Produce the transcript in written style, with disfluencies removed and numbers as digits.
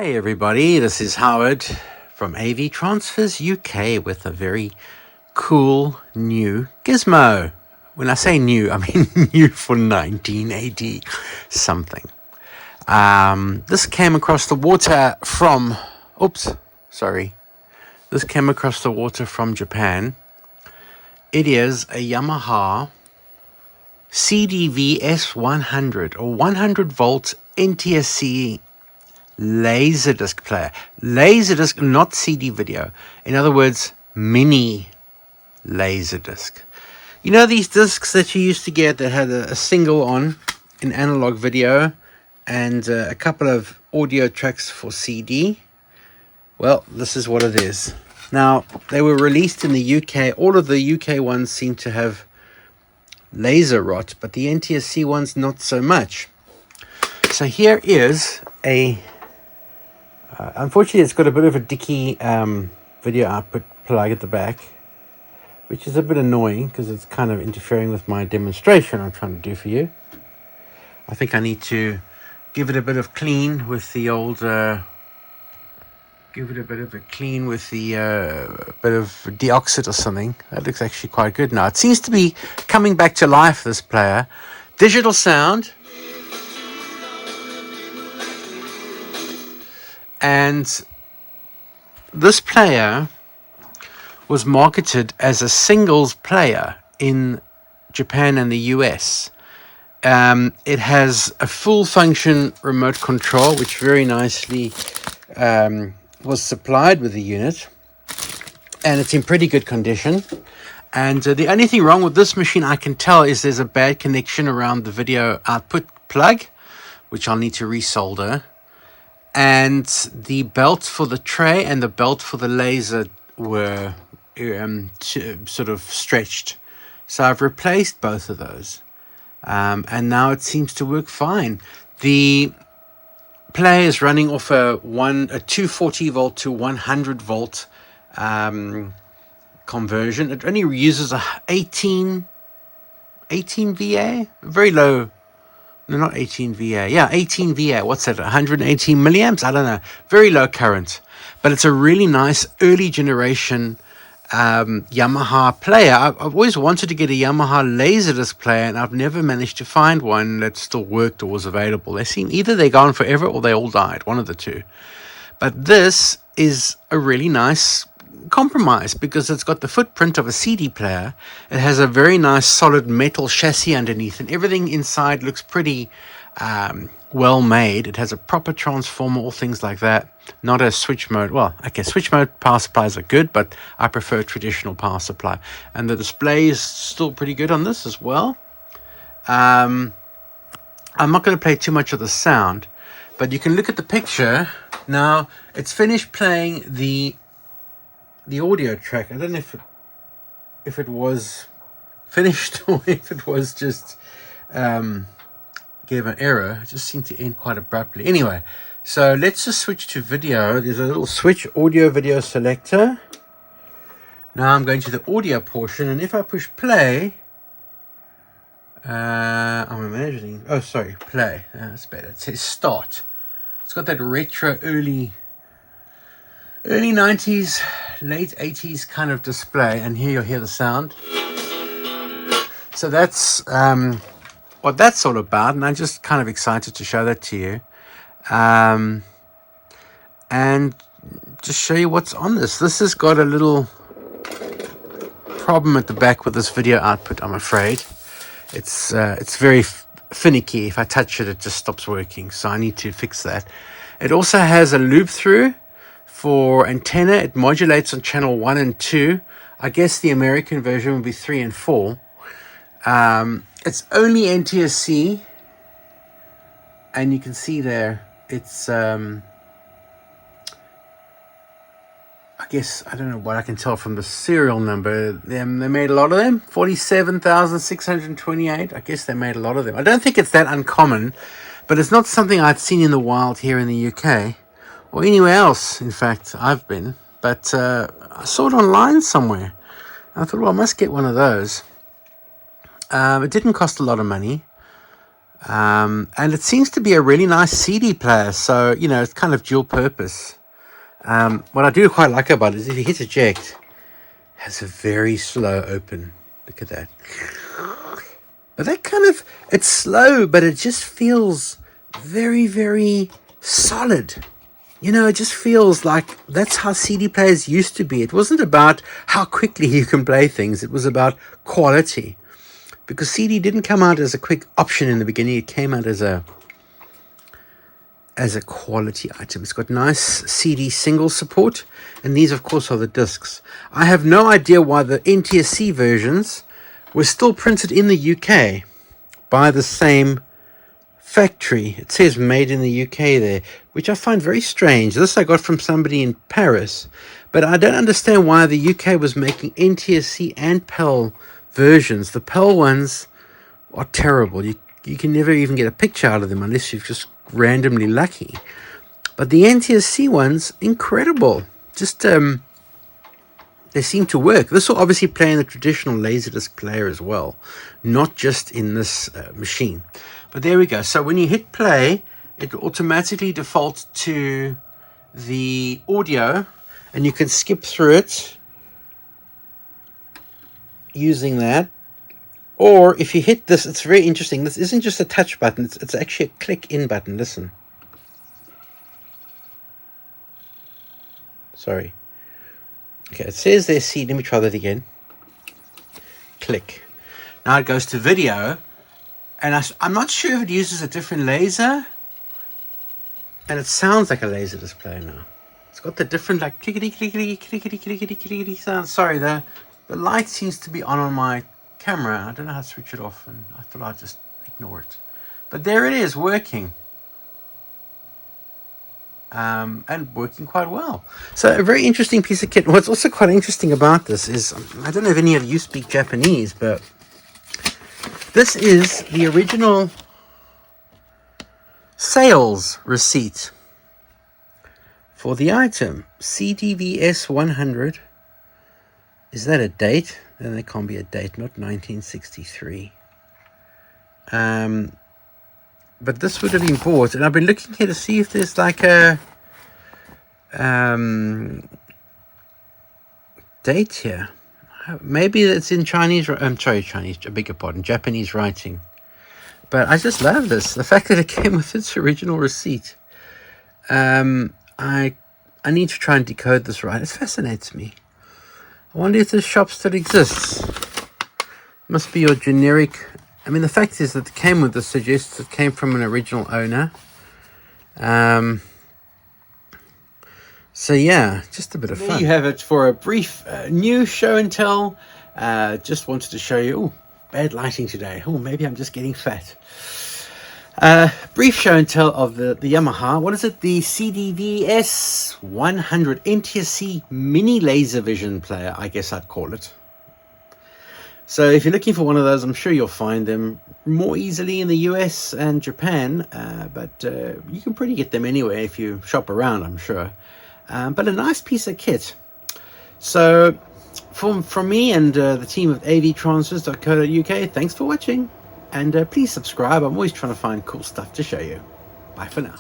Hey everybody, this is Howard from AV Transfers UK with a very cool new gizmo. When I say new, I mean new for 1980 something. This came across the water from, this came across the water from Japan. It is a Yamaha CDV S100 or 100 volt NTSC Laserdisc player. Laserdisc, not CD video. In other words, mini Laserdisc. You know these discs that you used to get that had a single on in analog video and a couple of audio tracks for CD? Well, this is what it is. Now, they were released in the UK. All of the UK ones seem to have laser rot, but the NTSC ones not so much. So here is a unfortunately, it's got a bit of a dicky video output plug at the back, which is a bit annoying because it's kind of interfering with my demonstration I'm trying to do for you. I think I need to give it a bit of clean with the old, bit of deoxit or something. That looks actually quite good now. It seems to be coming back to life, this player. Digital sound. And this player was marketed as a singles player in Japan and the US. It has a full function remote control, which very nicely was supplied with the unit. And it's in pretty good condition. And the only thing wrong with this machine I can tell is there's a bad connection around the video output plug, which I'll need to resolder. And the belt for the tray and the belt for the laser were sort of stretched. So I've replaced both of those. And now it seems to work fine. The player is running off a 240 volt to 100 volt conversion. It only uses a 18 VA, very low. No, not 18 VA. Yeah, 18 VA. What's that? 118 milliamps? I don't know. Very low current. But it's a really nice early generation Yamaha player. I've always wanted to get a Yamaha Laserdisc player, and I've never managed to find one that still worked or was available. They seem either they're gone forever or they all died. One of the two. But this is a really nice compromise because it's got the footprint of a CD player. It has a very nice solid metal chassis underneath, and everything inside looks pretty well made. It has a proper transformer, all things like that. Not a switch mode. Well, okay, switch mode power supplies are good, but I prefer traditional power supply. And the display is still pretty good on this as well. I'm not going to play too much of the sound, but you can look at the picture. Now, it's finished playing the audio track. I don't know if it was finished or if it was just gave an error. It just seemed to end quite abruptly. Anyway, so let's just switch to video. There's a little switch audio video selector. Now I'm going to the audio portion, and if I push play, I'm imagining, play, that's better. It says start. It's got that retro early 90s, late 80s kind of display, and here you'll hear the sound. So that's what that's all about, and I'm just kind of excited to show that to you, and just show you what's on this. This has got a little problem at the back with this video output, I'm afraid. It's very finicky. If I touch it, it just stops working, so I need to fix that. It also has a loop through for antenna. It modulates on channel 1 and 2. I guess the American version would be 3 and 4. It's only NTSC, and you can see there it's I guess, I don't know what I can tell from the serial number. They made a lot of them. 47,628. I guess they made a lot of them. I don't think it's that uncommon, but it's not something I'd seen in the wild here in the UK. Or anywhere else, in fact, I've been. But I saw it online somewhere. I thought, well, I must get one of those. It didn't cost a lot of money. And it seems to be a really nice CD player, so you know, it's kind of dual purpose. What I do quite like about it is if you hit eject, it has a very slow open. Look at that. But that kind of, it's slow, but it just feels very, very solid. You know, it just feels like that's how CD players used to be. It wasn't about how quickly you can play things. It was about quality. Because CD didn't come out as a quick option in the beginning. It came out as a quality item. It's got nice CD single support. And these, of course, are the discs. I have no idea why the NTSC versions were still printed in the UK by the same factory. It says made in the UK there, which I find very strange. This I got from somebody in Paris, but I don't understand why the UK was making NTSC and PAL versions. The PAL ones are terrible. You can never even get a picture out of them unless you're just randomly lucky. But the NTSC ones, incredible. Just they seem to work. This will obviously play in the traditional Laserdisc player as well, not just in this machine. But there we go. So when you hit play, it automatically defaults to the audio, and you can skip through it using that. Or if you hit this, it's very interesting. This isn't just a touch button. It's actually a click in button. Listen. Sorry. Okay, it says there C. Let me try that again. Click. Now it goes to video. And I'm not sure if it uses a different laser. And it sounds like a laser display now. It's got the different like clickety clickety clickety clickety clickety sound. Sorry, the light seems to be on my camera. I don't know how to switch it off, and I thought I'd just ignore it. But there it is, working. And working quite well. So a very interesting piece of kit. What's also quite interesting about this is, I don't know if any of you speak Japanese, but this is the original sales receipt for the item. CDV S100. Is that a date? Then there can't be a date, not 1963. But this would have been bought, and I've been looking here to see if there's like a date here. Maybe it's in Chinese. I'm sorry, Chinese. I beg your pardon, Japanese writing. But I just love this. The fact that it came with its original receipt. I need to try and decode this right. It fascinates me. I wonder if this shop still exists. Must be your generic. I mean, the fact is that it came with this suggests it came from an original owner. So yeah, just a bit of fun. There you have it for a brief new show and tell. Just wanted to show you. Oh, bad lighting today. Oh, maybe I'm just getting fat. Brief show and tell of the Yamaha. What is it? The CDV S100 NTSC mini laser vision player, I guess I'd call it. So if you're looking for one of those, I'm sure you'll find them more easily in the US and Japan, but you can pretty get them anywhere if you shop around, I'm sure. But a nice piece of kit. So from me and the team of avtransfers.co.uk, thanks for watching, and please subscribe. I'm always trying to find cool stuff to show you. Bye for now.